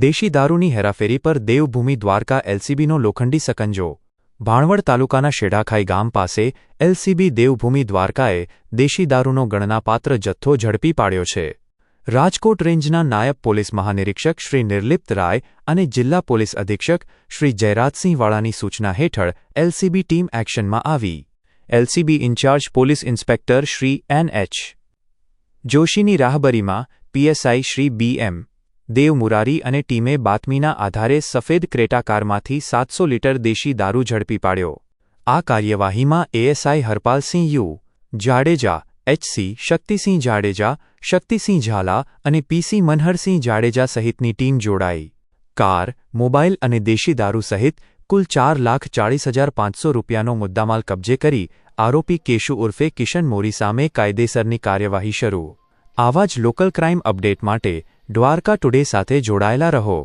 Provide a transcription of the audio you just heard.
દેશી દારૂની હેરાફેરી પર દેવભૂમિ દ્વારકા એલસીબીનો લોખંડી સકંજો। ભાણવડ તાલુકાના શેઢાખાઈ ગામ પાસે એલસીબી દેવભૂમિ દ્વારકાએ દેશી દારૂનો ગણનાપાત્ર જથ્થો ઝડપી પાડ્યો છે। રાજકોટ રેન્જના નાયબ પોલીસ મહાનિરીક્ષક શ્રી નિર્લિપ્ત રાય અને જિલ્લા પોલીસ અધિક્ષક શ્રી જયરાજસિંહ વાળાની સૂચના હેઠળ એલસીબી ટીમ એક્શનમાં આવી। LCB incharge police inspector Shri NH. જોશીની રાહબરીમાં પીએસઆઈ શ્રી બી.એમ. દેવ મુરારી અને ટીમે બાતમીના આધારે સફેદ ક્રેટા કારમાંથી 700 લીટર દેશી દારૂ ઝડપી પાડ્યો। આ કાર્યવાહીમાં ASI Harpalsinh U. Jadeja, HC Shaktisinh Jadeja, Shaktisinh Zala અને પીસી મનહરસિંહ જાડેજા સહિતની ટીમ જોડાઈ। કાર, મોબાઈલ અને દેશી દારૂ સહિત કુલ 4,40,500 રૂપિયાનો મુદ્દામાલ કબજે કરી આરોપી કેશુ ઉર્ફે કિશન મોરી સામે કાયદેસરની કાર્યવાહી શરૂ। આવા જ લોકલ ક્રાઇમ અપડેટ માટે દ્વારકા ટુડે સાથે જોડાયેલા રહો।